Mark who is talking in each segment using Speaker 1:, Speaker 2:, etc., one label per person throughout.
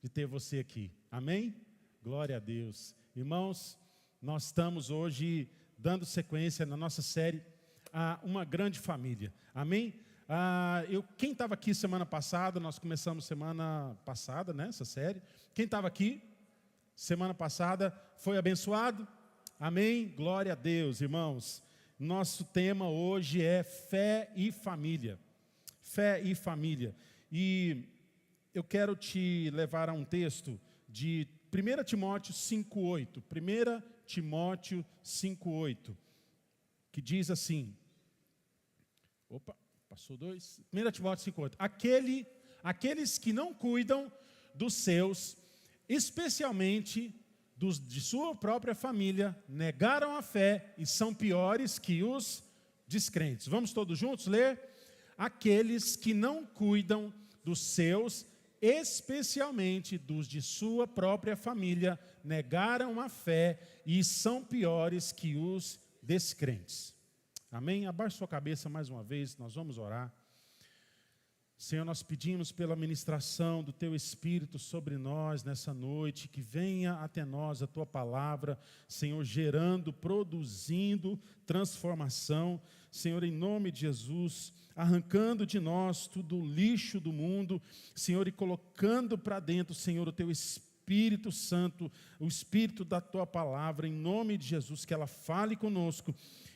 Speaker 1: de ter você aqui. Amém? Glória a Deus. Irmãos, nós estamos hoje dando sequência na nossa série a Uma Grande Família. Amém? Quem estava aqui semana passada, nós começamos semana passada, né, essa série. Quem estava aqui semana passada foi abençoado? Amém? Glória a Deus, irmãos. Nosso tema hoje é fé e família. Fé e família. E eu quero te levar a um texto de 1 Timóteo 5,8. 1 Timóteo 5,8. Que diz assim. Opa, passou 2. 1 Timóteo 5,8. Aqueles que não cuidam dos seus, especialmente dos de sua própria família, negaram a fé e são piores que os descrentes. Vamos todos juntos ler? Aqueles que não cuidam dos seus, especialmente dos de sua própria família, negaram a fé e são piores que os descrentes. Amém? Abaixe sua cabeça mais uma vez, nós vamos orar. Senhor, nós pedimos pela ministração do Teu Espírito sobre nós nessa noite, que venha até nós a Tua palavra, Senhor, gerando, produzindo transformação, Senhor, em nome de Jesus, arrancando de nós todo o lixo do mundo, Senhor, e colocando para dentro, Senhor, o Teu Espírito Santo, o Espírito da Tua palavra, em nome de Jesus, que ela fale conosco,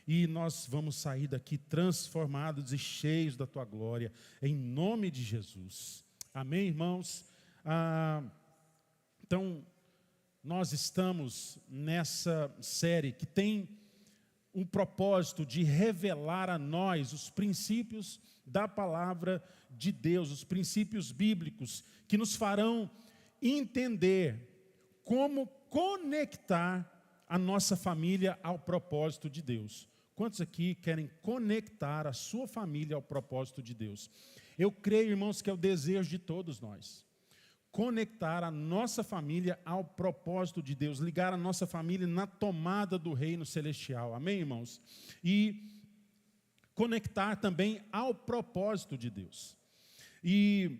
Speaker 1: e nós vamos sair daqui transformados e cheios da Tua glória, em nome de Jesus. Amém, irmãos? Então, nós estamos nessa série que tem um propósito de revelar a nós os princípios da palavra de Deus, os princípios bíblicos, que nos farão entender como conectar a nossa família ao propósito de Deus. Quantos aqui querem conectar a sua família ao propósito de Deus? Eu creio, irmãos, que é o desejo de todos nós. Conectar a nossa família ao propósito de Deus. Ligar a nossa família na tomada do reino celestial. Amém, irmãos? E conectar também ao propósito de Deus. E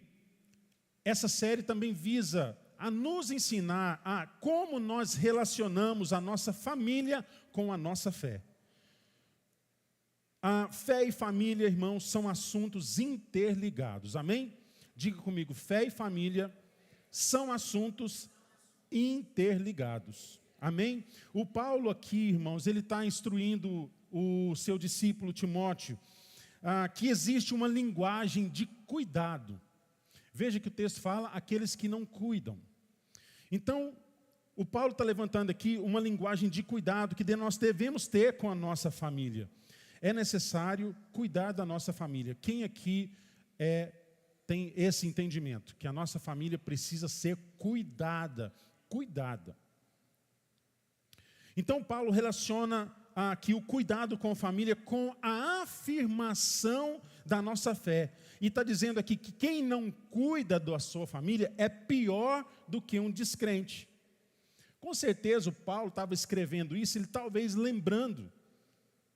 Speaker 1: essa série também visa a nos ensinar a como nós relacionamos a nossa família com a nossa fé. A fé e família, irmãos, são assuntos interligados, amém? Diga comigo, fé e família são assuntos interligados, amém? O Paulo aqui, irmãos, ele está instruindo o seu discípulo Timóteo, que existe uma linguagem de cuidado. Veja que o texto fala, aqueles que não cuidam. Então, o Paulo está levantando aqui uma linguagem de cuidado que nós devemos ter com a nossa família. É necessário cuidar da nossa família. Quem aqui tem esse entendimento? Que a nossa família precisa ser cuidada. Então, Paulo relaciona aqui o cuidado com a família com a afirmação da nossa fé. E está dizendo aqui que quem não cuida da sua família é pior do que um descrente. Com certeza o Paulo estava escrevendo isso, ele talvez lembrando,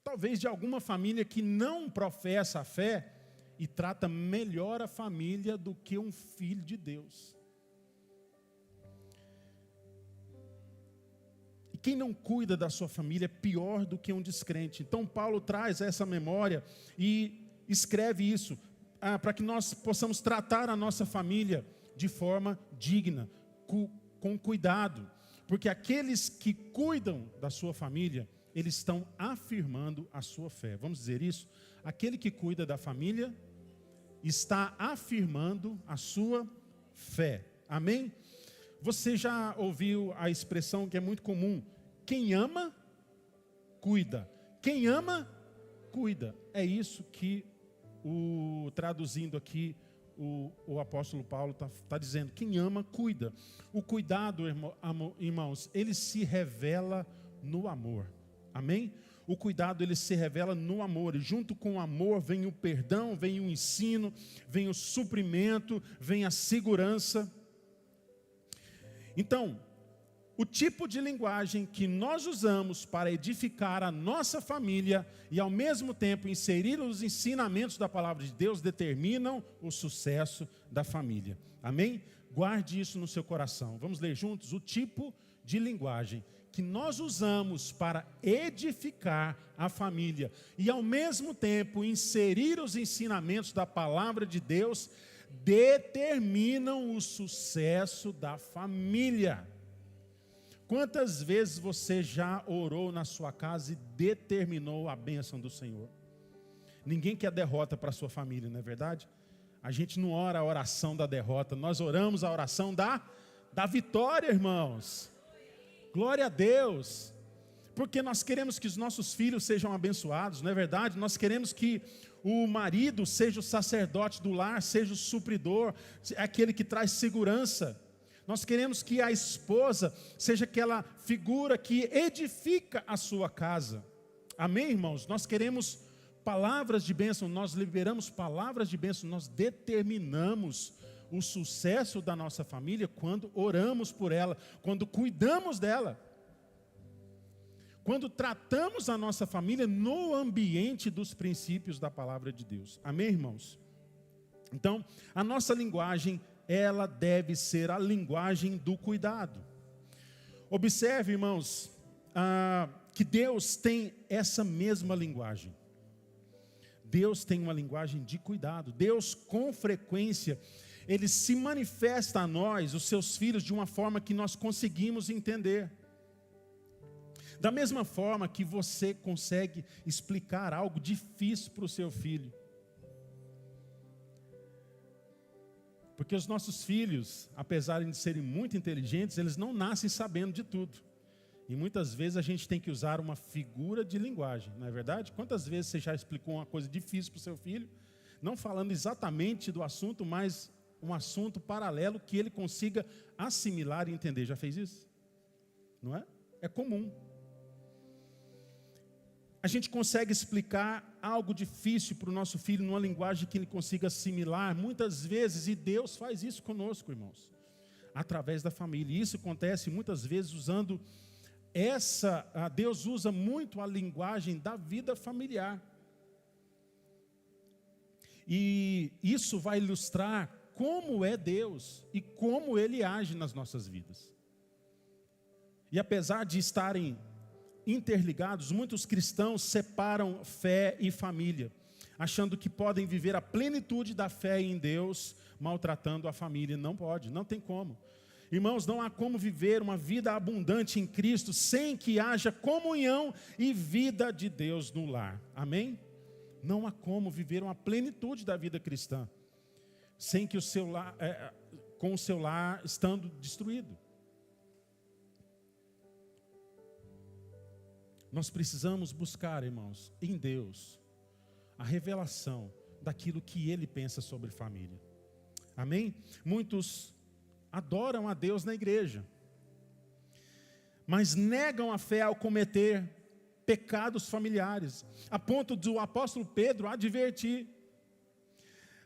Speaker 1: talvez de alguma família que não professa a fé e trata melhor a família do que um filho de Deus. E quem não cuida da sua família é pior do que um descrente. Então Paulo traz essa memória e escreve isso para que nós possamos tratar a nossa família de forma digna, com cuidado. Porque aqueles que cuidam da sua família, eles estão afirmando a sua fé. Vamos dizer isso? Aquele que cuida da família está afirmando a sua fé. Amém? Você já ouviu a expressão que é muito comum? Quem ama, cuida. Quem ama, cuida. É isso que, traduzindo aqui, o apóstolo Paulo está dizendo. Quem ama, cuida. O cuidado, irmãos, ele se revela no amor. Amém? O cuidado, ele se revela no amor. E junto com o amor vem o perdão, vem o ensino, vem o suprimento, vem a segurança. Então, o tipo de linguagem que nós usamos para edificar a nossa família e ao mesmo tempo inserir os ensinamentos da palavra de Deus determinam o sucesso da família. Amém? Guarde isso no seu coração. Vamos ler juntos? O tipo de linguagem que nós usamos para edificar a família e, ao mesmo tempo, inserir os ensinamentos da palavra de Deus, determinam o sucesso da família. Quantas vezes você já orou na sua casa e determinou a bênção do Senhor? Ninguém quer derrota para a sua família, não é verdade? A gente não ora a oração da derrota, nós oramos a oração da vitória, irmãos. Glória a Deus. Porque nós queremos que os nossos filhos sejam abençoados, não é verdade? Nós queremos que o marido seja o sacerdote do lar, seja o supridor, aquele que traz segurança. Nós queremos que a esposa seja aquela figura que edifica a sua casa. Amém, irmãos? Nós queremos palavras de bênção, nós liberamos palavras de bênção, nós determinamos o sucesso da nossa família quando oramos por ela, quando cuidamos dela, quando tratamos a nossa família no ambiente dos princípios da palavra de Deus. Amém, irmãos? Então, a nossa linguagem, ela deve ser a linguagem do cuidado. Observe, irmãos, que Deus tem essa mesma linguagem. Deus tem uma linguagem de cuidado. Deus, com frequência, Ele se manifesta a nós, os seus filhos, de uma forma que nós conseguimos entender. Da mesma forma que você consegue explicar algo difícil para o seu filho. Porque os nossos filhos, apesar de serem muito inteligentes, eles não nascem sabendo de tudo. E muitas vezes a gente tem que usar uma figura de linguagem, não é verdade? Quantas vezes você já explicou uma coisa difícil para o seu filho, não falando exatamente do assunto, mas um assunto paralelo que ele consiga assimilar e entender? Já fez isso? Não é? É comum. A gente consegue explicar algo difícil para o nosso filho numa linguagem que ele consiga assimilar, muitas vezes, e Deus faz isso conosco, irmãos, através da família. E isso acontece muitas vezes usando Deus usa muito a linguagem da vida familiar. E isso vai ilustrar como é Deus e como Ele age nas nossas vidas. E apesar de estarem interligados, muitos cristãos separam fé e família, achando que podem viver a plenitude da fé em Deus, maltratando a família. Não pode, não tem como. Irmãos, não há como viver uma vida abundante em Cristo sem que haja comunhão e vida de Deus no lar. Amém? Não há como viver uma plenitude da vida cristã sem que com o seu lar estando destruído. Nós precisamos buscar, irmãos, em Deus, a revelação daquilo que Ele pensa sobre família. Amém? Muitos adoram a Deus na igreja, mas negam a fé ao cometer pecados familiares, a ponto do apóstolo Pedro advertir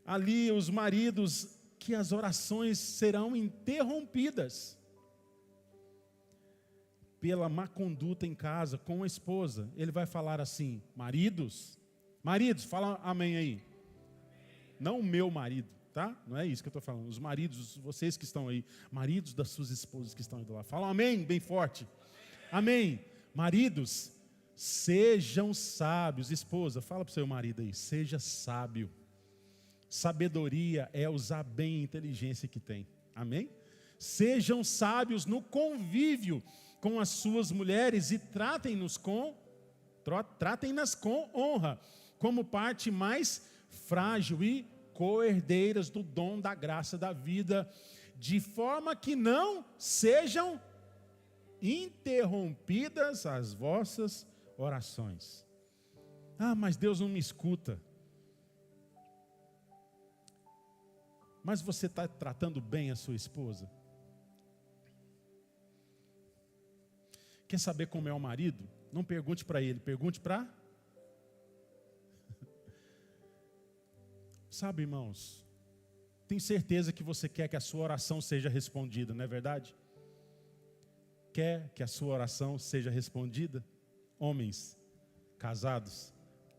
Speaker 1: ali os maridos que as orações serão interrompidas pela má conduta em casa com a esposa. Ele vai falar assim: maridos, fala amém aí. Não o meu marido, tá? Não é isso que eu estou falando. Os maridos, vocês que estão aí, maridos das suas esposas que estão aí do lado, falam amém, bem forte. Amém. Maridos, sejam sábios. Esposa, fala para o seu marido aí, seja sábio. Sabedoria é usar bem a inteligência que tem. Amém? Sejam sábios no convívio com as suas mulheres e tratem-nas com honra, como parte mais frágil e co-herdeiras do dom da graça da vida, de forma que não sejam interrompidas as vossas orações. Ah, mas Deus não me escuta. Mas você está tratando bem a sua esposa? Quer saber como é o marido? Não pergunte para ele, pergunte para... Sabe, irmãos, tenho certeza que você quer que a sua oração seja respondida, não é verdade? Quer que a sua oração seja respondida? Homens casados,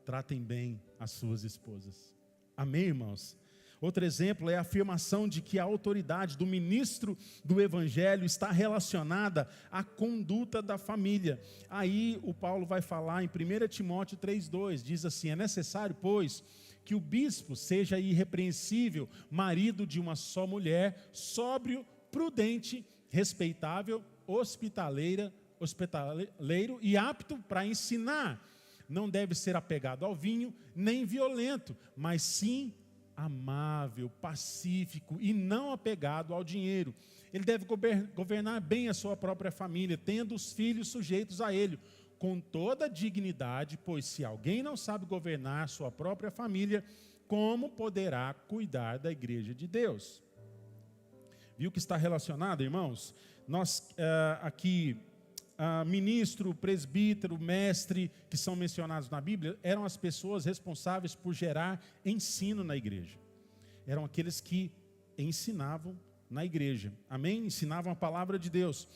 Speaker 1: tratem bem as suas esposas. Amém, irmãos? Outro exemplo é a afirmação de que a autoridade do ministro do Evangelho está relacionada à conduta da família. Aí o Paulo vai falar em 1 Timóteo 3,2, diz assim: é necessário, pois, que o bispo seja irrepreensível, marido de uma só mulher, sóbrio, prudente, respeitável, hospitaleiro e apto para ensinar. Não deve ser apegado ao vinho, nem violento, mas sim amável, pacífico e não apegado ao dinheiro. Ele deve governar bem a sua própria família, tendo os filhos sujeitos a ele, com toda dignidade, pois se alguém não sabe governar sua própria família, como poderá cuidar da igreja de Deus? Viu que está relacionado, irmãos? Nós aqui, ministro, presbítero, mestre, que são mencionados na Bíblia, eram as pessoas responsáveis por gerar ensino na igreja. Eram aqueles que ensinavam na igreja. Amém? Ensinavam a palavra de Deus.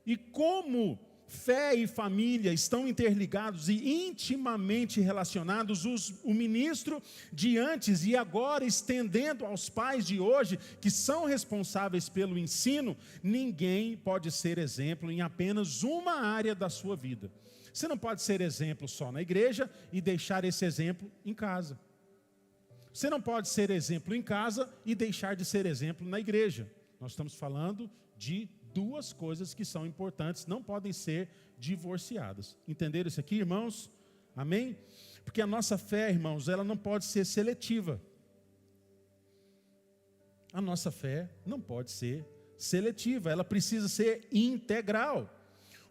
Speaker 1: E como fé e família estão interligados e intimamente relacionados, o ministro de antes e agora estendendo aos pais de hoje, que são responsáveis pelo ensino, ninguém pode ser exemplo em apenas uma área da sua vida. Você não pode ser exemplo só na igreja e deixar esse exemplo em casa. Você não pode ser exemplo em casa e deixar de ser exemplo na igreja. Nós estamos falando de duas coisas que são importantes, não podem ser divorciadas. Entenderam isso aqui, irmãos? Amém? Porque a nossa fé, irmãos, ela não pode ser seletiva. A nossa fé não pode ser seletiva, ela precisa ser integral.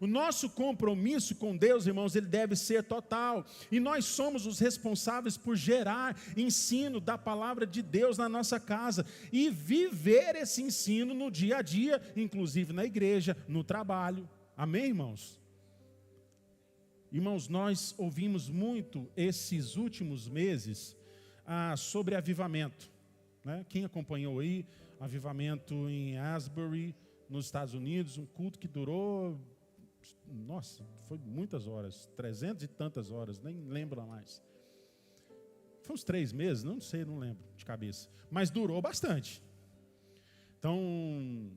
Speaker 1: O nosso compromisso com Deus, irmãos, ele deve ser total. E nós somos os responsáveis por gerar ensino da palavra de Deus na nossa casa. E viver esse ensino no dia a dia, inclusive na igreja, no trabalho. Amém, irmãos? Irmãos, nós ouvimos muito esses últimos meses sobre avivamento. Né? Quem acompanhou aí, avivamento em Asbury, nos Estados Unidos, um culto que durou... Nossa, foi muitas horas, 300 e tantas horas, nem lembro mais. Foi uns 3 meses, não sei, não lembro de cabeça. Mas durou bastante. Então,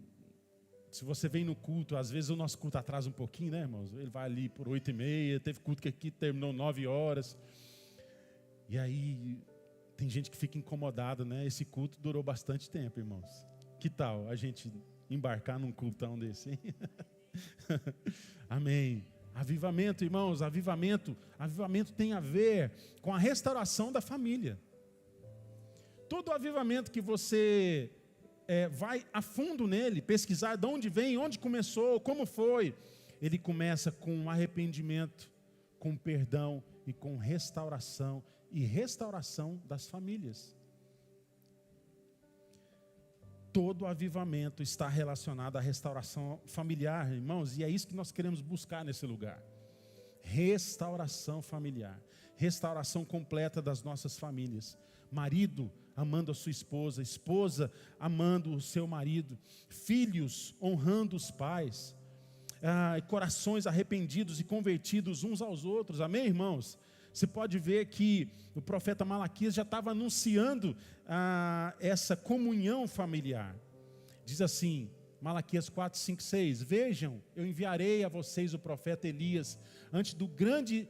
Speaker 1: se você vem no culto, às vezes o nosso culto atrasa um pouquinho, né, irmãos? Ele vai ali por 8h30, teve culto que aqui terminou 9 horas. E aí, tem gente que fica incomodada, né? Esse culto durou bastante tempo, irmãos. Que tal a gente embarcar num cultão desse, hein? Amém. Avivamento, irmãos, avivamento tem a ver com a restauração da família. Todo avivamento que você vai a fundo nele, pesquisar de onde vem, onde começou, como foi, ele começa com arrependimento, com perdão e com restauração das famílias. Todo avivamento está relacionado à restauração familiar, irmãos, e é isso que nós queremos buscar nesse lugar. Restauração familiar, restauração completa das nossas famílias. Marido amando a sua esposa, esposa amando o seu marido, filhos honrando os pais, corações arrependidos e convertidos uns aos outros. Amém, irmãos? Você pode ver que o profeta Malaquias já estava anunciando essa comunhão familiar. Diz assim, Malaquias 4, 5, 6, vejam, eu enviarei a vocês o profeta Elias, antes do grande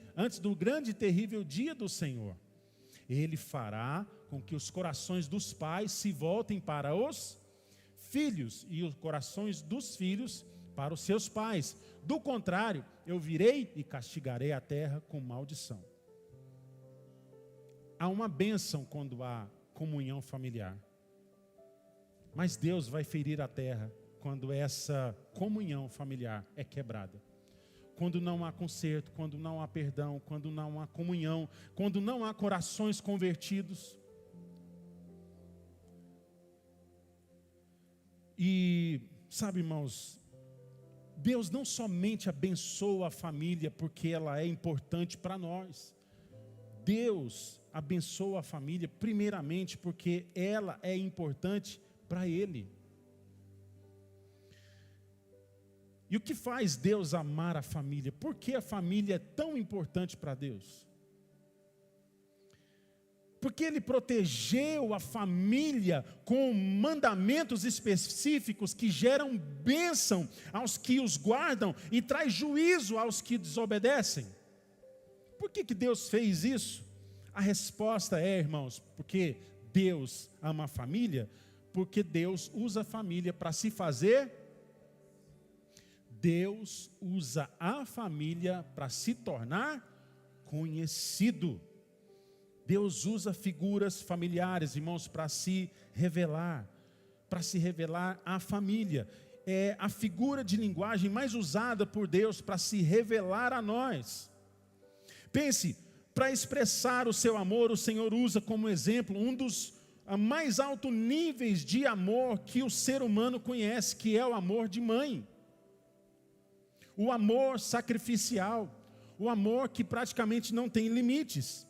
Speaker 1: e terrível dia do Senhor. Ele fará com que os corações dos pais se voltem para os filhos, e os corações dos filhos para os seus pais. Do contrário, eu virei e castigarei a terra com maldição. Há uma bênção quando há comunhão familiar. Mas Deus vai ferir a terra quando essa comunhão familiar é quebrada. Quando não há conserto, quando não há perdão, quando não há comunhão, quando não há corações convertidos. E, sabe, irmãos, Deus não somente abençoa a família porque ela é importante para nós. Deus abençoa a família primeiramente porque ela é importante para Ele. E o que faz Deus amar a família? Por que a família é tão importante para Deus? Porque Ele protegeu a família com mandamentos específicos que geram bênção aos que os guardam e traz juízo aos que desobedecem. Por que Deus fez isso? A resposta é, irmãos, porque Deus ama a família, porque Deus usa a família para se fazer. Deus usa a família para se tornar conhecido. Deus usa figuras familiares, irmãos, para se revelar à família. É a figura de linguagem mais usada por Deus para se revelar a nós. Pense, para expressar o seu amor, o Senhor usa como exemplo um dos mais altos níveis de amor que o ser humano conhece, que é o amor de mãe. O amor sacrificial, o amor que praticamente não tem limites.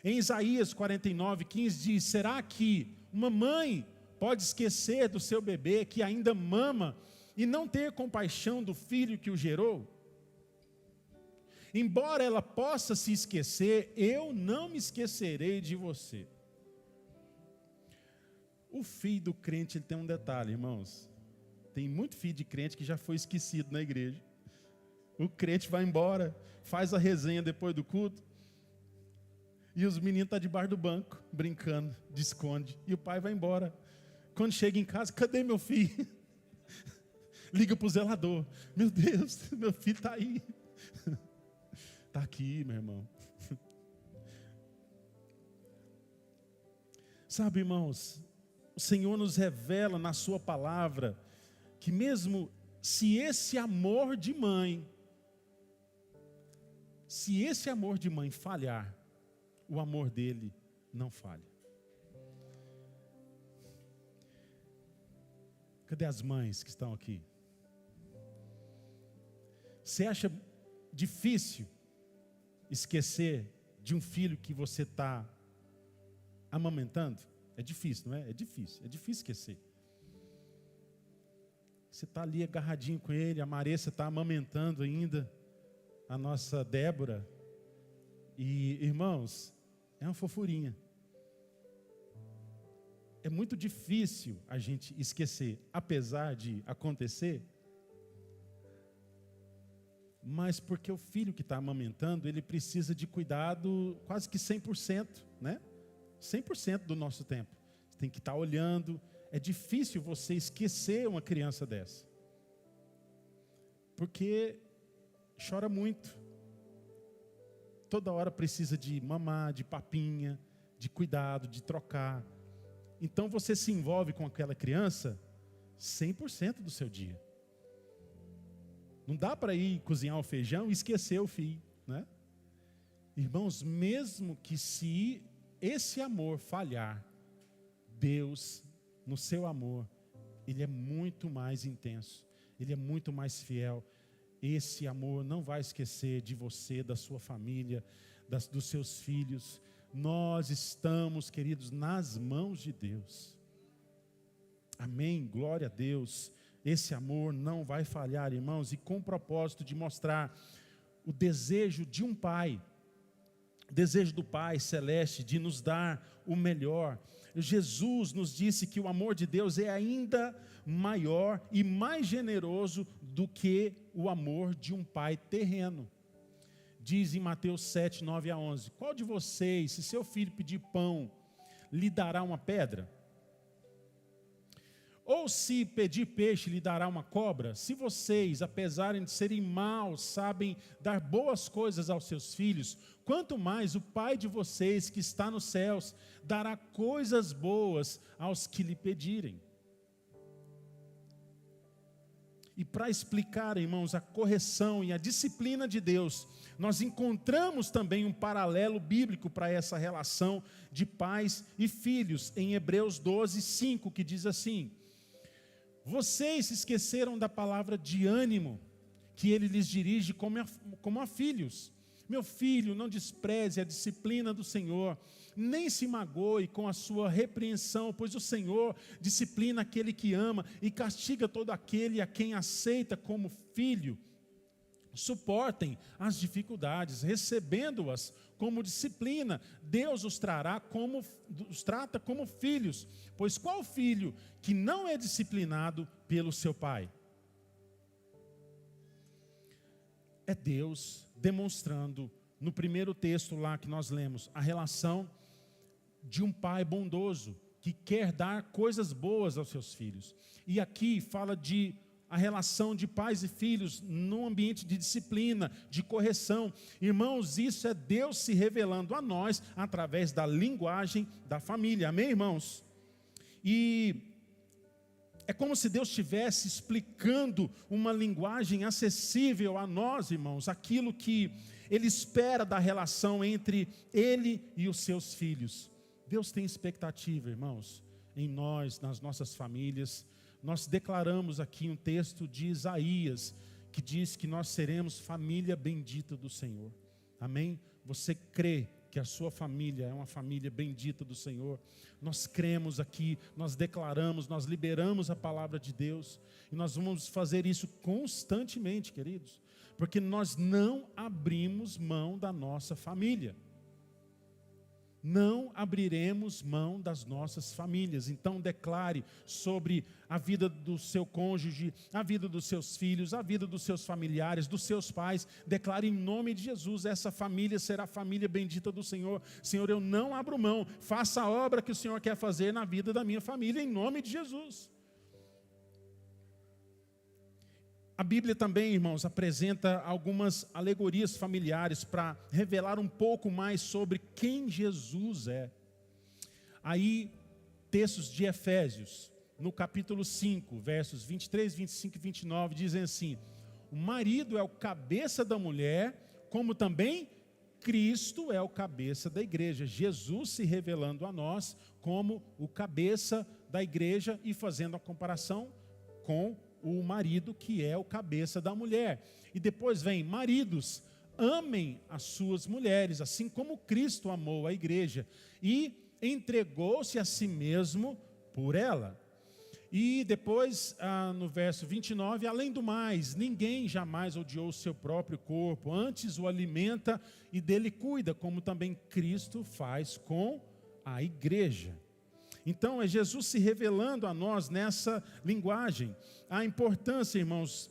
Speaker 1: Em Isaías 49:15 diz: será que uma mãe pode esquecer do seu bebê que ainda mama e não ter compaixão do filho que o gerou? Embora ela possa se esquecer, eu não me esquecerei de você. O filho do crente, ele tem um detalhe, irmãos. Tem muito filho de crente que já foi esquecido na igreja. O crente vai embora, faz a resenha depois do culto, e os meninos estão debaixo do banco, brincando, de esconde, e o pai vai embora. Quando chega em casa, cadê meu filho? Liga para o zelador: meu Deus, meu filho está aí. Está aqui, meu irmão. Sabe, irmãos, o Senhor nos revela na sua palavra que mesmo se esse amor de mãe falhar, o amor dele não falha. Cadê as mães que estão aqui? Você acha difícil esquecer de um filho que você está amamentando? É difícil, não é? É difícil esquecer. Você está ali agarradinho com ele, a Maressa está amamentando ainda a nossa Débora. E, irmãos, é uma fofurinha. É muito difícil a gente esquecer, apesar de acontecer. Mas porque o filho que está amamentando, ele precisa de cuidado quase que 100%, né? 100% do nosso tempo. Você tem que estar olhando. É difícil você esquecer uma criança dessa. Porque chora muito. Toda hora precisa de mamar, de papinha, de cuidado, de trocar. Então você se envolve com aquela criança 100% do seu dia. Não dá para ir cozinhar o feijão e esquecer o filho, né? Irmãos, mesmo que se esse amor falhar, Deus, no seu amor, Ele é muito mais intenso, Ele é muito mais fiel. Esse amor não vai esquecer de você, da sua família, dos seus filhos. Nós estamos, queridos, nas mãos de Deus. Amém, glória a Deus. Esse amor não vai falhar, irmãos, e com o propósito de mostrar o desejo de um pai, o desejo do Pai Celeste de nos dar o melhor. Jesus nos disse que o amor de Deus é ainda maior e mais generoso do que o amor de um pai terreno. Diz em Mateus 7, 9 a 11, qual de vocês, se seu filho pedir pão, lhe dará uma pedra? Ou se pedir peixe, lhe dará uma cobra? Se vocês, apesar de serem maus, sabem dar boas coisas aos seus filhos, quanto mais o Pai de vocês que está nos céus dará coisas boas aos que lhe pedirem. E para explicar, irmãos, a correção e a disciplina de Deus, nós encontramos também um paralelo bíblico para essa relação de pais e filhos, em Hebreus 12, 5, que diz assim: vocês se esqueceram da palavra de ânimo, que ele lhes dirige como a filhos. Meu filho, não despreze a disciplina do Senhor, nem se magoe com a sua repreensão, pois o Senhor disciplina aquele que ama e castiga todo aquele a quem aceita como filho. suportem as dificuldades, recebendo-as como disciplina. Deus os trata como filhos, pois qual filho que não é disciplinado pelo seu pai? É Deus demonstrando, no primeiro texto lá que nós lemos, a relação de um pai bondoso, que quer dar coisas boas aos seus filhos. E aqui fala de a relação de pais e filhos num ambiente de disciplina, de correção. Irmãos, isso é Deus se revelando a nós através da linguagem da família. Amém, irmãos? E é como se Deus estivesse explicando uma linguagem acessível a nós, irmãos, aquilo que Ele espera da relação entre Ele e os seus filhos. Deus tem expectativa, irmãos, em nós, nas nossas famílias. Nós declaramos aqui um texto de Isaías, que diz que nós seremos família bendita do Senhor. Amém? Você crê que a sua família é uma família bendita do Senhor? Nós cremos aqui, nós declaramos, nós liberamos a palavra de Deus. E nós vamos fazer isso constantemente, queridos. Porque nós não abrimos mão da nossa família. Não abriremos mão das nossas famílias. Então declare sobre a vida do seu cônjuge, a vida dos seus filhos, a vida dos seus familiares, dos seus pais. Declare em nome de Jesus, essa família será a família bendita do Senhor. Senhor, eu não abro mão, faça a obra que o Senhor quer fazer na vida da minha família, em nome de Jesus. A Bíblia também, irmãos, apresenta algumas alegorias familiares para revelar um pouco mais sobre quem Jesus é. Aí, textos de Efésios, no capítulo 5, versos 23, 25 e 29, dizem assim: o marido é o cabeça da mulher, como também Cristo é o cabeça da igreja. Jesus se revelando a nós como o cabeça da igreja e fazendo a comparação com o marido, que é o cabeça da mulher. E depois vem: maridos, amem as suas mulheres, assim como Cristo amou a igreja e entregou-se a si mesmo por ela. E depois, no verso 29, além do mais, ninguém jamais odiou o seu próprio corpo, antes o alimenta e dele cuida, como também Cristo faz com a igreja. Então, é Jesus se revelando a nós nessa linguagem. A importância, irmãos,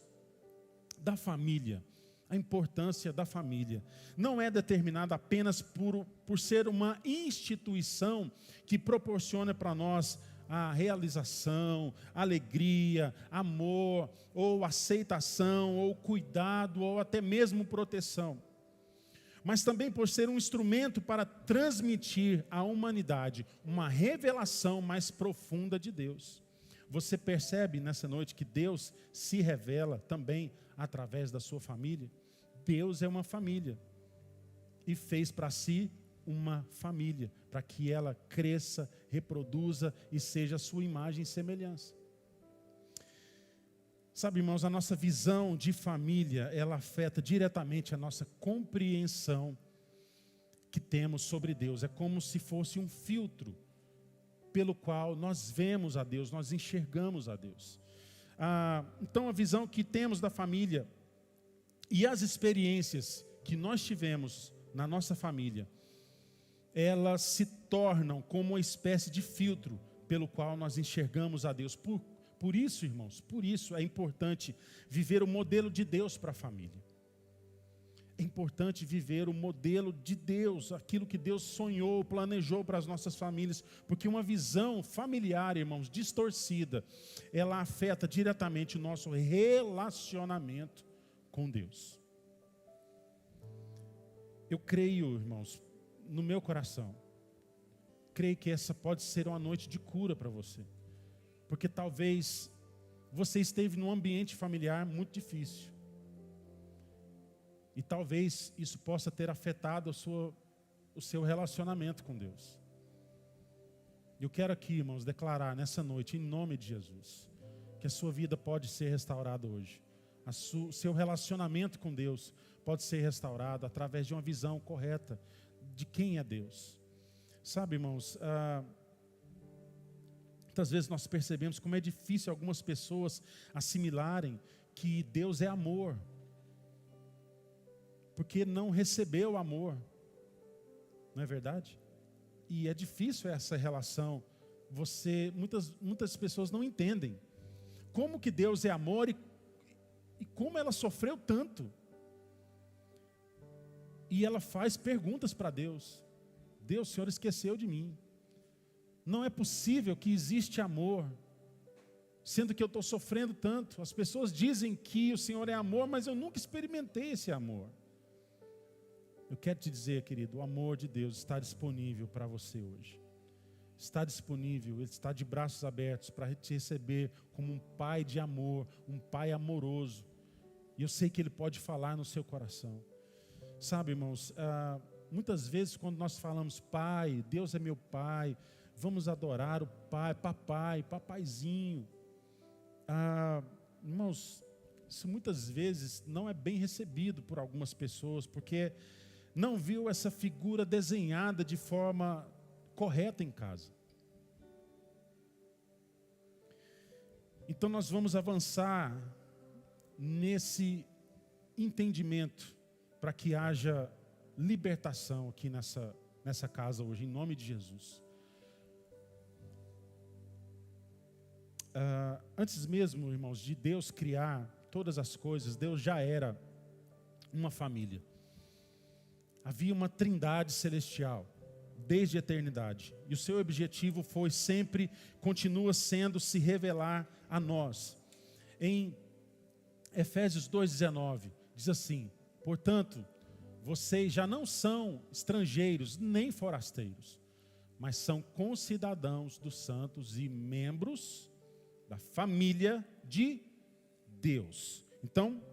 Speaker 1: da família. A importância da família não é determinada apenas por ser uma instituição que proporciona para nós a realização, alegria, amor, ou aceitação, ou cuidado, ou até mesmo proteção. Mas também por ser um instrumento para transmitir à humanidade uma revelação mais profunda de Deus. Você percebe nessa noite que Deus se revela também através da sua família? Deus é uma família e fez para si uma família, para que ela cresça, reproduza e seja a sua imagem e semelhança. Sabe, irmãos, a nossa visão de família, ela afeta diretamente a nossa compreensão que temos sobre Deus. É como se fosse um filtro pelo qual nós vemos a Deus, nós enxergamos a Deus. Então, a visão que temos da família e as experiências que nós tivemos na nossa família, elas se tornam como uma espécie de filtro pelo qual nós enxergamos a Deus. Por isso, irmãos, por isso é importante viver o modelo de Deus para a família. É importante viver o modelo de Deus, aquilo que Deus sonhou, planejou para as nossas famílias, porque uma visão familiar, irmãos, distorcida, ela afeta diretamente o nosso relacionamento com Deus. Eu creio, irmãos, no meu coração, creio que essa pode ser uma noite de cura para você. Porque talvez você esteve num ambiente familiar muito difícil. E talvez isso possa ter afetado o seu relacionamento com Deus. Eu quero aqui, irmãos, declarar nessa noite, em nome de Jesus, que a sua vida pode ser restaurada hoje. O seu relacionamento com Deus pode ser restaurado através de uma visão correta de quem é Deus. Sabe, irmãos, muitas vezes nós percebemos como é difícil algumas pessoas assimilarem que Deus é amor. porque não recebeu amor. Não é verdade? E é difícil essa relação. Muitas pessoas não entendem como que Deus é amor e como ela sofreu tanto. E ela faz perguntas para Deus. Deus, o Senhor esqueceu de mim. Não é possível que existe amor, sendo que eu estou sofrendo tanto. As pessoas dizem que o Senhor é amor, mas eu nunca experimentei esse amor. Eu quero te dizer, querido, o amor de Deus está disponível para você hoje. Está disponível, Ele está de braços abertos para te receber como um pai de amor, um pai amoroso. E eu sei que Ele pode falar no seu coração. Sabe, irmãos, muitas vezes quando nós falamos pai, Deus é meu pai, vamos adorar o pai, papai, papaizinho. Irmãos, isso muitas vezes não é bem recebido por algumas pessoas, porque não viu essa figura desenhada de forma correta em casa. Então nós vamos avançar nesse entendimento para que haja libertação aqui nessa casa hoje, em nome de Jesus. Antes mesmo, irmãos, de Deus criar todas as coisas, Deus já era uma família. Havia uma trindade celestial, desde a eternidade. E o seu objetivo foi sempre, continua sendo, se revelar a nós. Em Efésios 2,19, diz assim: portanto, vocês já não são estrangeiros nem forasteiros, mas são concidadãos dos santos e membros da família de Deus. Então,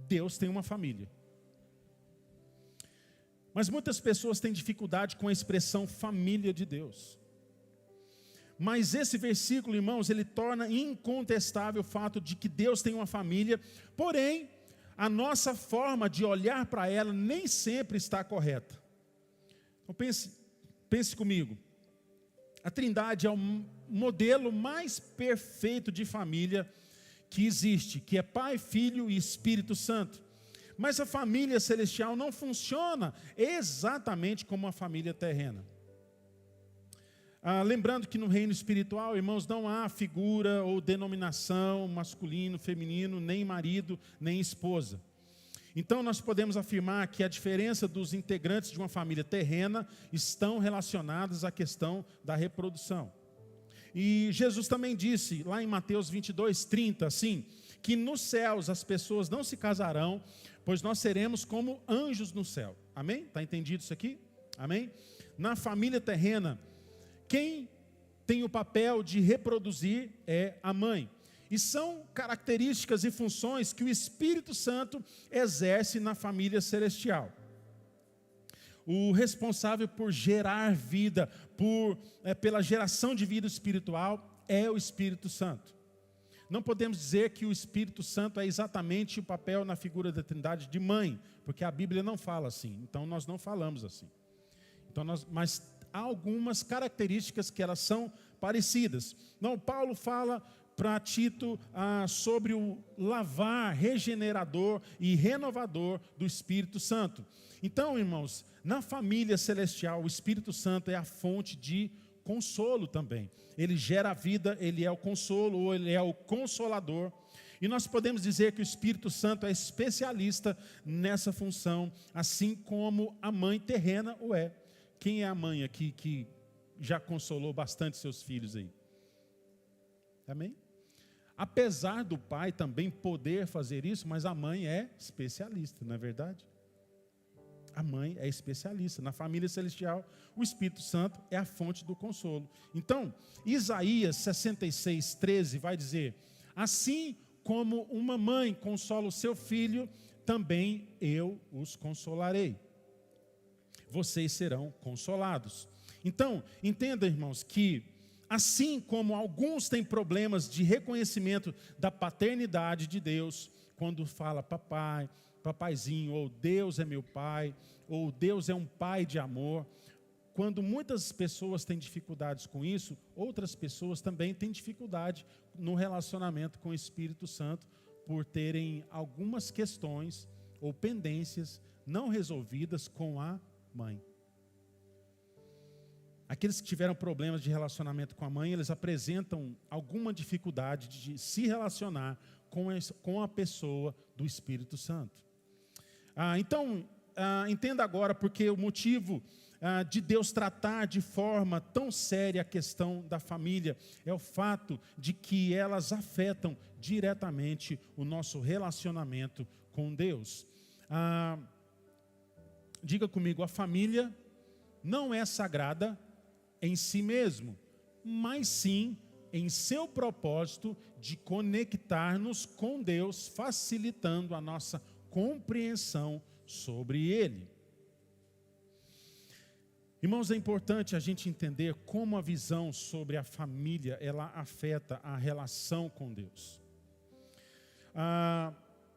Speaker 1: Deus tem uma família. Mas muitas pessoas têm dificuldade com a expressão família de Deus. Mas esse versículo, irmãos, ele torna incontestável o fato de que Deus tem uma família, porém, a nossa forma de olhar para ela nem sempre está correta. Então pense comigo. A Trindade é o modelo mais perfeito de família que existe, que é Pai, Filho e Espírito Santo. Mas a família celestial não funciona exatamente como a família terrena. Lembrando que no reino espiritual, irmãos, não há figura ou denominação masculino, feminino, nem marido, nem esposa. Então nós podemos afirmar que a diferença dos integrantes de uma família terrena estão relacionadas à questão da reprodução. E Jesus também disse, lá em Mateus 22:30, assim, que nos céus as pessoas não se casarão, pois nós seremos como anjos no céu. Amém? Está entendido isso aqui? Amém? Na família terrena, quem tem o papel de reproduzir é a mãe. E são características e funções que o Espírito Santo exerce na família celestial. O responsável por gerar vida, pela geração de vida espiritual, é o Espírito Santo. Não podemos dizer que o Espírito Santo é exatamente o papel na figura da Trindade de mãe, porque a Bíblia não fala assim, então nós não falamos assim. Mas há algumas características que elas são parecidas. Paulo fala para Tito sobre o lavar regenerador e renovador do Espírito Santo. Então, irmãos, na família celestial, o Espírito Santo é a fonte de consolo também. Ele gera a vida, ele é o consolo, ou ele é o consolador. E nós podemos dizer que o Espírito Santo é especialista nessa função, assim como a mãe terrena o é. Quem é a mãe aqui que já consolou bastante seus filhos aí? Amém? Apesar do pai também poder fazer isso, mas a mãe é especialista, não é verdade? A mãe é especialista. Na família celestial, o Espírito Santo é a fonte do consolo. Então, Isaías 66:13 vai dizer: assim como uma mãe consola o seu filho, também eu os consolarei. Vocês serão consolados. Então, entenda, irmãos, que assim como alguns têm problemas de reconhecimento da paternidade de Deus, quando fala papai, papaizinho, ou Deus é meu pai, ou Deus é um pai de amor, quando muitas pessoas têm dificuldades com isso, outras pessoas também têm dificuldade no relacionamento com o Espírito Santo, por terem algumas questões ou pendências não resolvidas com a mãe. Aqueles que tiveram problemas de relacionamento com a mãe, eles apresentam alguma dificuldade de se relacionar com a pessoa do Espírito Santo. Então, entenda agora porque o motivo de Deus tratar de forma tão séria a questão da família é o fato de que elas afetam diretamente o nosso relacionamento com Deus. Diga comigo, a família não é sagrada em si mesmo, mas sim em seu propósito de conectar-nos com Deus, facilitando a nossa compreensão sobre Ele. Irmãos, é importante a gente entender como a visão sobre a família, ela afeta a relação com Deus.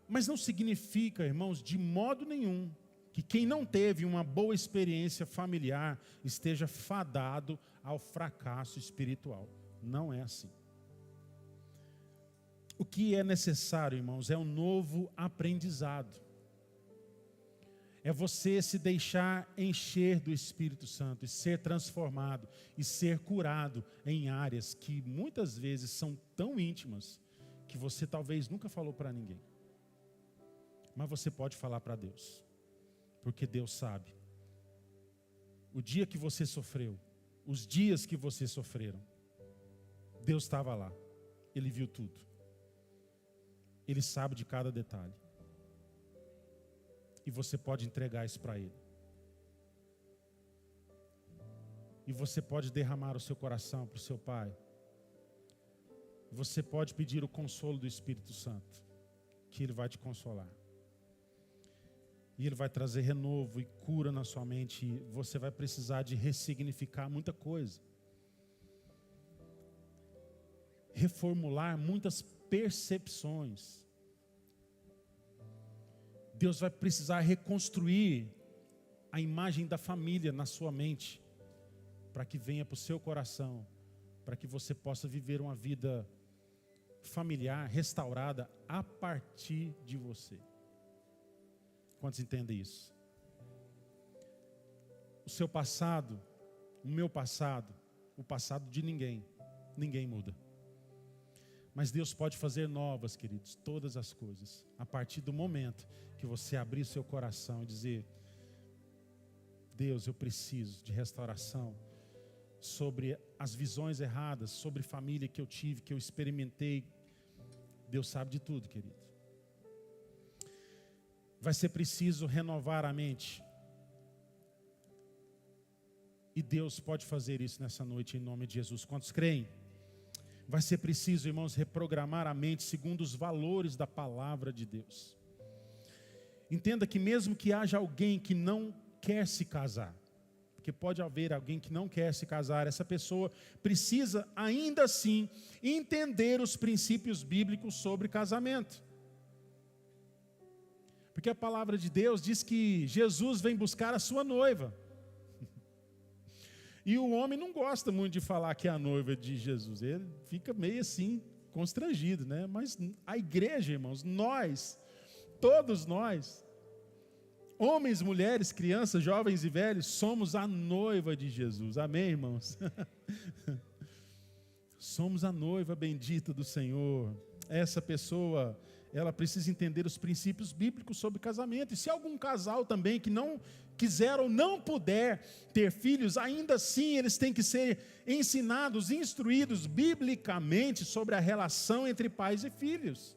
Speaker 1: Mas não significa, irmãos, de modo nenhum, que quem não teve uma boa experiência familiar esteja fadado ao fracasso espiritual. Não é assim. O que é necessário, irmãos, é um novo aprendizado. É você se deixar encher do Espírito Santo e ser transformado e ser curado em áreas que muitas vezes são tão íntimas que você talvez nunca falou para ninguém. Mas você pode falar para Deus. Porque Deus sabe. O dia que você sofreu, os dias que você sofreram, Deus estava lá. Ele viu tudo. Ele sabe de cada detalhe. E você pode entregar isso para Ele. E você pode derramar o seu coração para o seu Pai. Você pode pedir o consolo do Espírito Santo, que Ele vai te consolar. E Ele vai trazer renovo e cura na sua mente. E você vai precisar de ressignificar muita coisa. Reformular muitas percepções. Deus vai precisar reconstruir a imagem da família na sua mente. Para que venha para o seu coração. Para que você possa viver uma vida familiar, restaurada, a partir de você. Quantos entendem isso? O seu passado, o meu passado, o passado de ninguém muda. Mas Deus pode fazer novas, queridos, todas as coisas, a partir do momento que você abrir seu coração e dizer: Deus, eu preciso de restauração sobre as visões erradas, sobre família que eu tive, que eu experimentei. Deus sabe de tudo, querido. Vai ser preciso renovar a mente. E Deus pode fazer isso nessa noite em nome de Jesus. Quantos creem? Vai ser preciso, irmãos, reprogramar a mente segundo os valores da palavra de Deus. Entenda que mesmo que haja alguém que não quer se casar, porque pode haver alguém que não quer se casar, essa pessoa precisa ainda assim entender os princípios bíblicos sobre casamento. Porque a palavra de Deus diz que Jesus vem buscar a sua noiva. E o homem não gosta muito de falar que é a noiva de Jesus. Ele fica meio assim, constrangido, né? Mas a igreja, irmãos, nós, todos nós, homens, mulheres, crianças, jovens e velhos, somos a noiva de Jesus. Amém, irmãos? Somos a noiva bendita do Senhor. Essa pessoa, ela precisa entender os princípios bíblicos sobre casamento. E se algum casal também que não quiser ou não puder ter filhos, ainda assim eles têm que ser ensinados, instruídos biblicamente sobre a relação entre pais e filhos.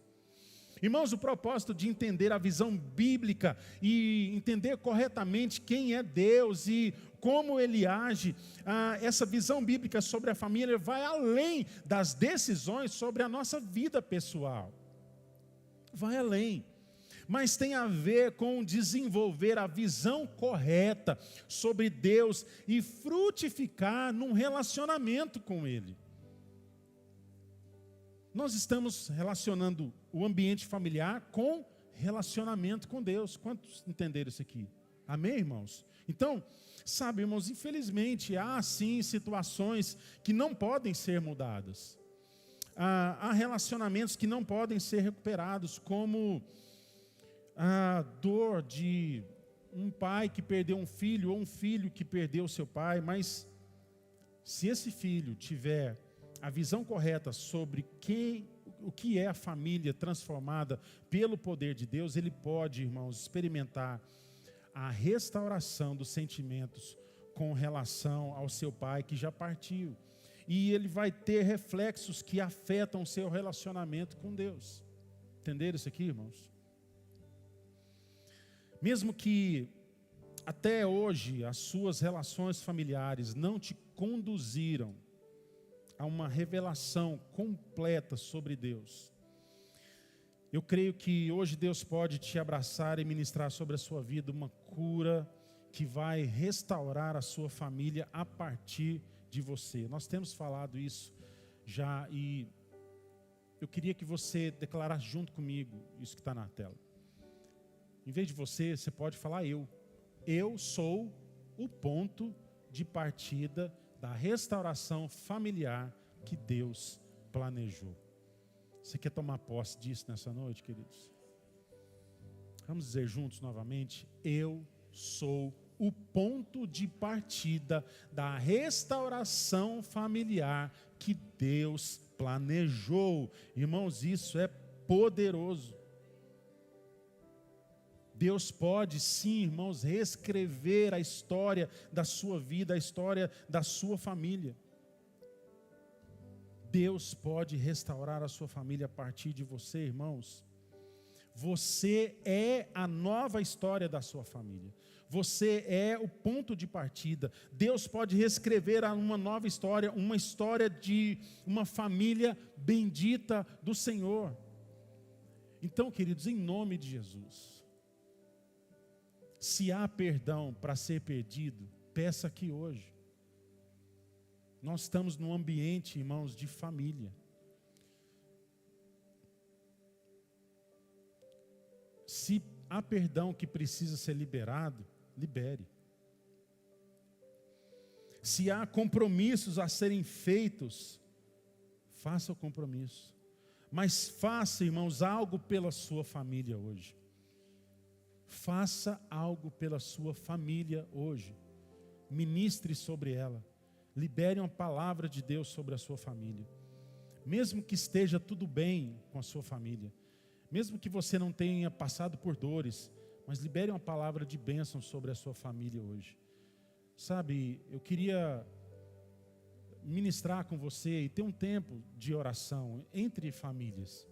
Speaker 1: Irmãos, o propósito de entender a visão bíblica e entender corretamente quem é Deus e como Ele age, essa visão bíblica sobre a família vai além das decisões sobre a nossa vida pessoal. Vai além. Mas tem a ver com desenvolver a visão correta sobre Deus e frutificar num relacionamento com Ele. Nós estamos relacionando o ambiente familiar com relacionamento com Deus. Quantos entenderam isso aqui? Amém, irmãos? Então, sabe, irmãos, infelizmente há sim situações que não podem ser mudadas. Há relacionamentos que não podem ser recuperados, como a dor de um pai que perdeu um filho ou um filho que perdeu seu pai, mas se esse filho tiver a visão correta sobre o que é a família transformada pelo poder de Deus, ele pode, irmãos, experimentar a restauração dos sentimentos com relação ao seu pai que já partiu. E ele vai ter reflexos que afetam o seu relacionamento com Deus. Entenderam isso aqui, irmãos? Mesmo que até hoje as suas relações familiares não te conduziram a uma revelação completa sobre Deus, eu creio que hoje Deus pode te abraçar e ministrar sobre a sua vida uma cura que vai restaurar a sua família a partir de você. Nós temos falado isso já e eu queria que você declarasse junto comigo isso que está na tela. Em vez de você pode falar eu. Eu sou o ponto de partida da restauração familiar que Deus planejou. Você quer tomar posse disso nessa noite, queridos? Vamos dizer juntos novamente: eu sou o ponto de partida da restauração familiar que Deus planejou. Irmãos, isso é poderoso. Deus pode sim, irmãos, reescrever a história da sua vida, a história da sua família. Deus pode restaurar a sua família a partir de você, irmãos. Você é a nova história da sua família. Você é o ponto de partida. Deus pode reescrever uma nova história, uma história de uma família bendita do Senhor. Então, queridos, em nome de Jesus, se há perdão para ser perdido, peça aqui hoje. Nós estamos num ambiente, irmãos, de família. Se há perdão que precisa ser liberado, libere. Se há compromissos a serem feitos, faça o compromisso. Mas faça, irmãos, algo pela sua família hoje. Faça algo pela sua família hoje. Ministre sobre ela. Libere uma palavra de Deus sobre a sua família. Mesmo que esteja tudo bem com a sua família. Mesmo que você não tenha passado por dores, mas libere uma palavra de bênção sobre a sua família hoje. Sabe, eu queria ministrar com você e ter um tempo de oração entre famílias.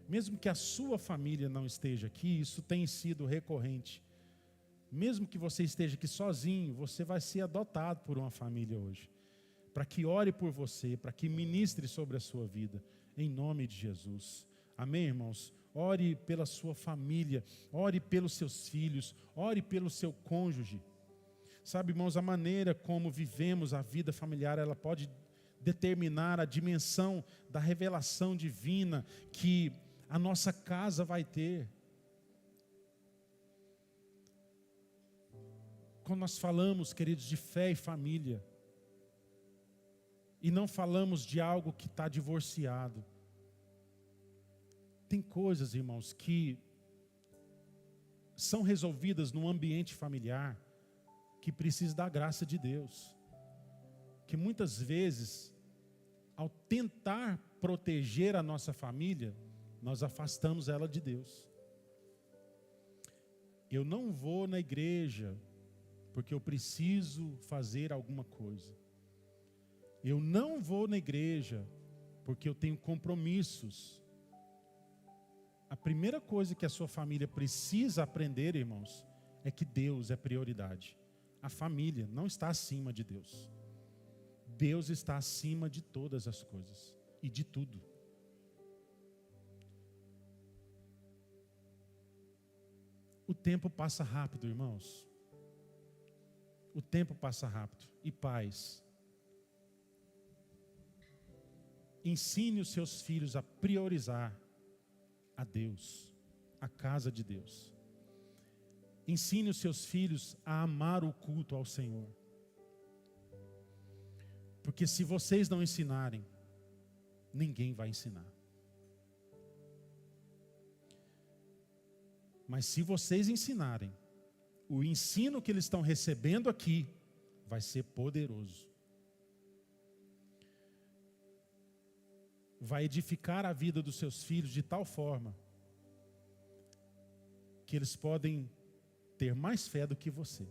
Speaker 1: Mesmo que a sua família não esteja aqui, isso tem sido recorrente. Mesmo que você esteja aqui sozinho, você vai ser adotado por uma família hoje. Para que ore por você, para que ministre sobre a sua vida, em nome de Jesus. Amém, irmãos? Ore pela sua família, ore pelos seus filhos, ore pelo seu cônjuge. Sabe, irmãos, a maneira como vivemos a vida familiar, ela pode determinar a dimensão da revelação divina que a nossa casa vai ter. Quando nós falamos, queridos, de fé e família, e não falamos de algo que está divorciado, tem coisas, irmãos, que são resolvidas no ambiente familiar, que precisam da graça de Deus. Que muitas vezes, ao tentar proteger a nossa família, nós afastamos ela de Deus. Eu não vou na igreja porque eu preciso fazer alguma coisa. Eu não vou na igreja porque eu tenho compromissos. A primeira coisa que a sua família precisa aprender, irmãos, é que Deus é prioridade. A família não está acima de Deus. Deus está acima de todas as coisas e de tudo. O tempo passa rápido, irmãos. O tempo passa rápido. E pais, ensine os seus filhos a priorizar a Deus, a casa de Deus. Ensine os seus filhos a amar o culto ao Senhor. Porque se vocês não ensinarem, ninguém vai ensinar. Mas se vocês ensinarem, o ensino que eles estão recebendo aqui vai ser poderoso. Vai edificar a vida dos seus filhos de tal forma que eles podem ter mais fé do que você.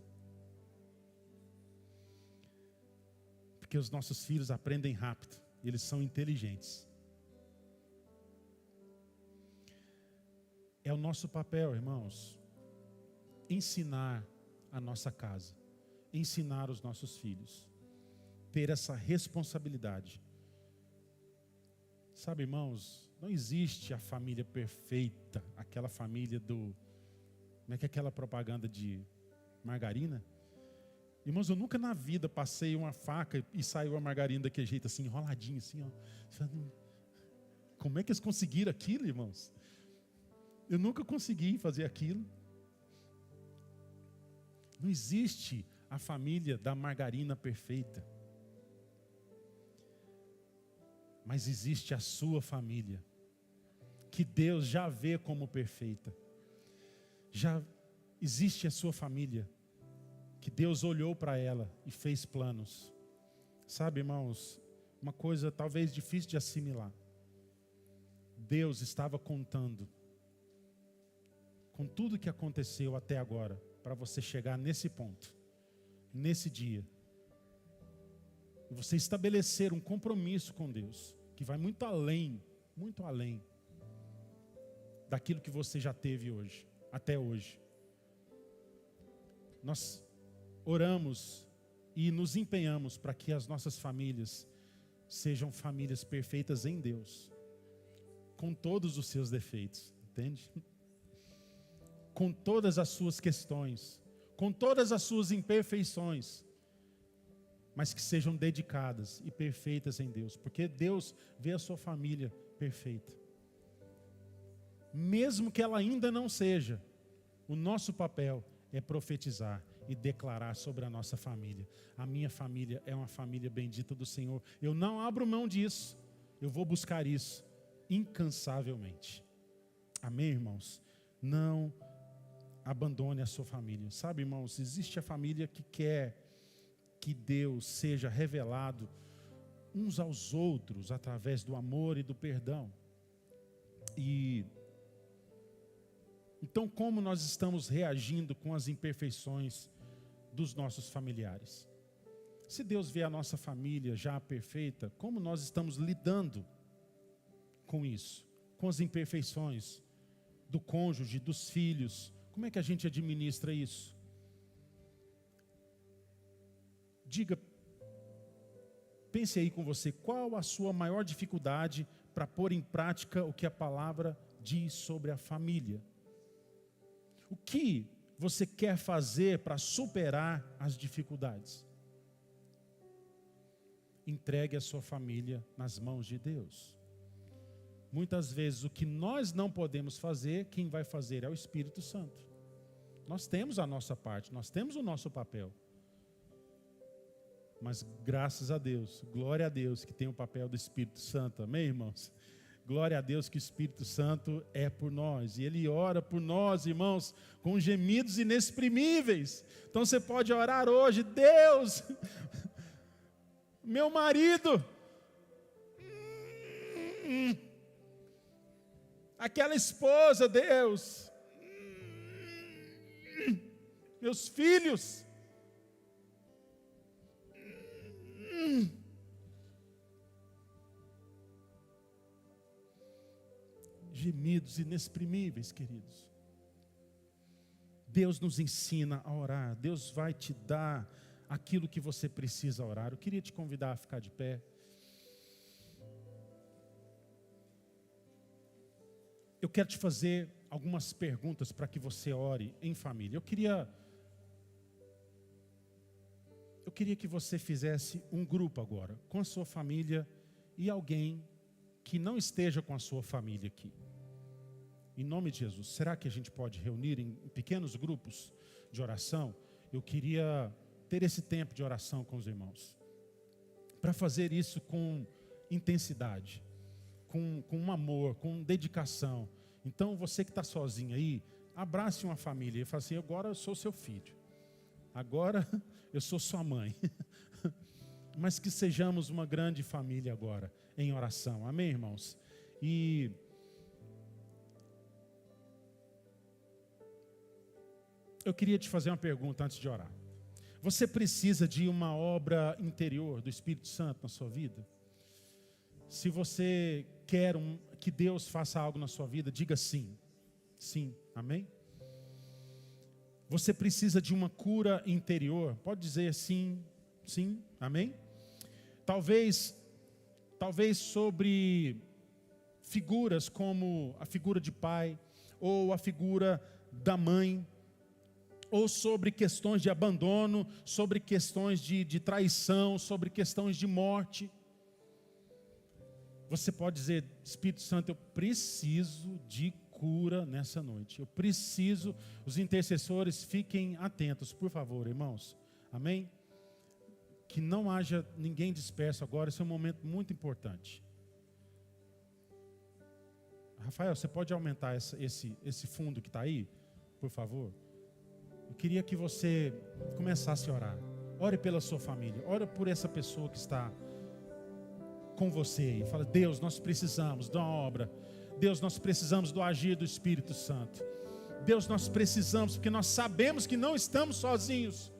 Speaker 1: Porque os nossos filhos aprendem rápido, eles são inteligentes. É o nosso papel, irmãos, ensinar a nossa casa, ensinar os nossos filhos, ter essa responsabilidade. Sabe, irmãos, não existe a família perfeita, aquela família do... Como é que é aquela propaganda de margarina? Irmãos, eu nunca na vida passei uma faca e saiu a margarina daquele jeito assim, enroladinho assim, ó. Como é que eles conseguiram aquilo, irmãos? Eu nunca consegui fazer aquilo. Não existe a família da margarina perfeita. Mas existe a sua família, que Deus já vê como perfeita. Já existe a sua família, que Deus olhou para ela e fez planos. Sabe, irmãos, uma coisa talvez difícil de assimilar. Deus estava contando com tudo que aconteceu até agora, para você chegar nesse ponto, nesse dia. E você estabelecer um compromisso com Deus, que vai muito além daquilo que você já teve hoje, até hoje. Nós oramos e nos empenhamos para que as nossas famílias sejam famílias perfeitas em Deus, com todos os seus defeitos, entende? Com todas as suas questões, com todas as suas imperfeições, mas que sejam dedicadas e perfeitas em Deus, porque Deus vê a sua família perfeita. Mesmo que ela ainda não seja, o nosso papel é profetizar e declarar sobre a nossa família. A minha família é uma família bendita do Senhor. Eu não abro mão disso, eu vou buscar isso incansavelmente. Amém, irmãos? Não abandone a sua família. Sabe, irmãos, existe a família que quer que Deus seja revelado uns aos outros através do amor e do perdão. E então, como nós estamos reagindo com as imperfeições dos nossos familiares? Se Deus vê a nossa família já perfeita, como nós estamos lidando com isso? Com as imperfeições do cônjuge, dos filhos? Como é que a gente administra isso? Diga, pense aí com você, qual a sua maior dificuldade para pôr em prática o que a palavra diz sobre a família? O que você quer fazer para superar as dificuldades? Entregue a sua família nas mãos de Deus. Muitas vezes o que nós não podemos fazer, quem vai fazer é o Espírito Santo. Nós temos a nossa parte, nós temos o nosso papel. Mas graças a Deus, glória a Deus que tem o papel do Espírito Santo, amém, irmãos? Glória a Deus que o Espírito Santo é por nós, e Ele ora por nós, irmãos, com gemidos inexprimíveis. Então você pode orar hoje: Deus, meu marido, aquela esposa, Deus, meus filhos, gemidos inexprimíveis, queridos. Deus nos ensina a orar. Deus vai te dar aquilo que você precisa orar. Eu queria te convidar a ficar de pé. Eu quero te fazer algumas perguntas para que você ore em família. Eu queria que você fizesse um grupo agora, com a sua família e alguém que não esteja com a sua família aqui. Em nome de Jesus, será que a gente pode reunir em pequenos grupos de oração? Eu queria ter esse tempo de oração com os irmãos, para fazer isso com intensidade, com amor, com dedicação. Então você que está sozinho aí, abrace uma família e fale assim: agora eu sou seu filho, agora eu sou sua mãe. Mas que sejamos uma grande família agora, em oração, amém, irmãos? E eu queria te fazer uma pergunta antes de orar. Você precisa de uma obra interior do Espírito Santo na sua vida? Se você quer que Deus faça algo na sua vida, diga sim. Sim, amém? Você precisa de uma cura interior? Pode dizer sim, sim, amém? Talvez sobre figuras como a figura de pai, ou a figura da mãe, ou sobre questões de abandono, sobre questões de traição, sobre questões de morte. Você pode dizer: Espírito Santo, eu preciso de cura nessa noite. Eu preciso. Os intercessores, fiquem atentos, por favor, irmãos. Amém? Que não haja ninguém disperso agora. Esse é um momento muito importante. Rafael, você pode aumentar esse fundo que está aí, por favor? Eu queria que você começasse a orar. Ore pela sua família. Ore por essa pessoa que está com você. E fala: Deus, nós precisamos de uma obra. Deus, nós precisamos do agir do Espírito Santo. Deus, nós precisamos, porque nós sabemos que não estamos sozinhos.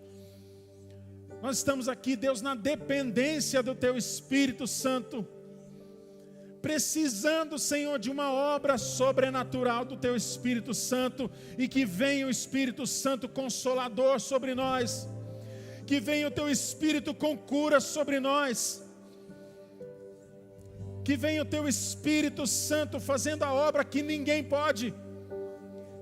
Speaker 1: Nós estamos aqui, Deus, na dependência do Teu Espírito Santo. Precisando, Senhor, de uma obra sobrenatural do Teu Espírito Santo. E que venha o Espírito Santo Consolador sobre nós. Que venha o Teu Espírito com cura sobre nós. Que venha o Teu Espírito Santo fazendo a obra que ninguém pode.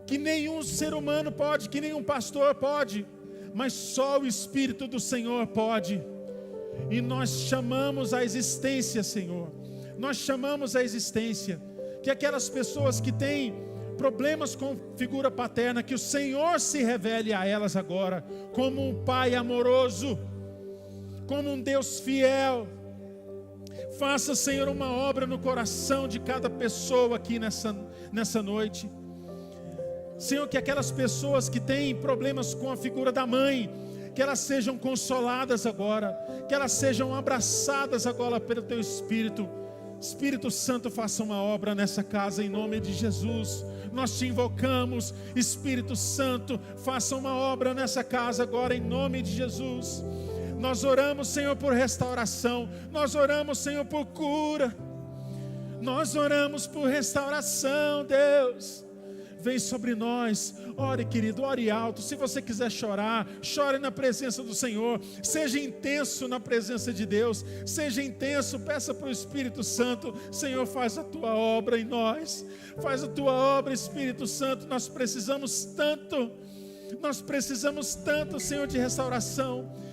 Speaker 1: Que nenhum ser humano pode, que nenhum pastor pode. Mas só o Espírito do Senhor pode. E nós chamamos a existência, Senhor. Nós chamamos a existência. Que aquelas pessoas que têm problemas com figura paterna, que o Senhor se revele a elas agora. Como um Pai amoroso. Como um Deus fiel. Faça, Senhor, uma obra no coração de cada pessoa aqui nessa noite. Senhor, que aquelas pessoas que têm problemas com a figura da mãe, que elas sejam consoladas agora, que elas sejam abraçadas agora pelo Teu Espírito. Espírito Santo, faça uma obra nessa casa em nome de Jesus. Nós Te invocamos, Espírito Santo, faça uma obra nessa casa agora em nome de Jesus. Nós oramos, Senhor, por restauração. Nós oramos, Senhor, por cura. Nós oramos por restauração, Deus. Vem sobre nós. Ore, querido, ore alto. Se você quiser chorar, chore na presença do Senhor. Seja intenso na presença de Deus. Seja intenso, peça para o Espírito Santo: Senhor, faz a Tua obra em nós. Faz a Tua obra, Espírito Santo. Nós precisamos tanto. Nós precisamos tanto, Senhor, de restauração.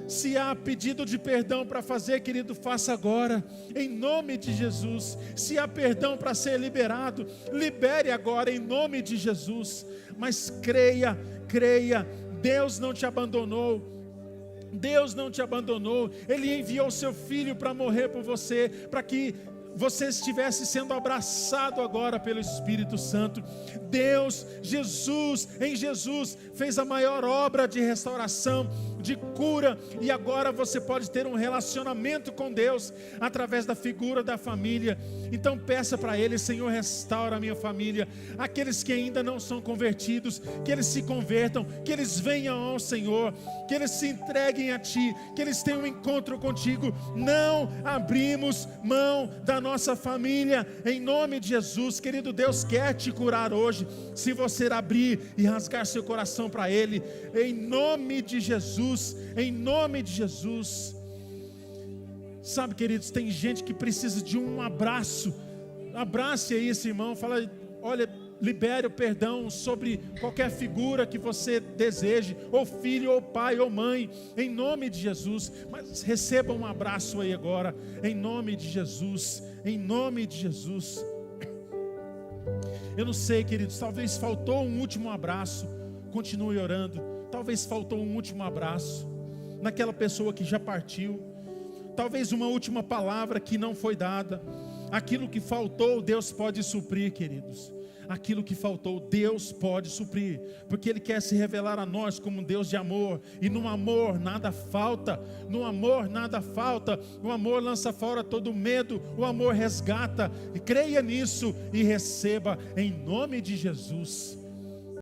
Speaker 1: Se há pedido de perdão para fazer, querido, faça agora, em nome de Jesus. Se há perdão para ser liberado, libere agora, em nome de Jesus. Mas creia, Deus não te abandonou. Deus não te abandonou. Ele enviou o seu Filho para morrer por você, para que você estivesse sendo abraçado agora pelo Espírito Santo. Deus, em Jesus, fez a maior obra de restauração, de cura, e agora você pode ter um relacionamento com Deus, através da figura da família. Então peça para Ele: Senhor, restaura a minha família. Aqueles que ainda não são convertidos, que eles se convertam, que eles venham ao Senhor, que eles se entreguem a Ti, que eles tenham um encontro contigo. Não abrimos mão da nossa família, em nome de Jesus. Querido, Deus quer te curar hoje, se você abrir e rasgar seu coração para Ele, em nome de Jesus, em nome de Jesus. Sabe, queridos, tem gente que precisa de um abraço. Abrace aí esse irmão, fala: olha, libere o perdão sobre qualquer figura que você deseje, ou filho, ou pai, ou mãe, em nome de Jesus. Mas receba um abraço aí agora, em nome de Jesus, em nome de Jesus. Eu não sei, queridos, talvez faltou um último abraço. Continue orando. Talvez faltou um último abraço naquela pessoa que já partiu. Talvez uma última palavra que não foi dada. Aquilo que faltou, Deus pode suprir, queridos. aquilo que faltou, Deus pode suprir, porque Ele quer se revelar a nós como um Deus de amor, e no amor nada falta, no amor nada falta, o amor lança fora todo medo, o amor resgata, e creia nisso e receba em nome de Jesus.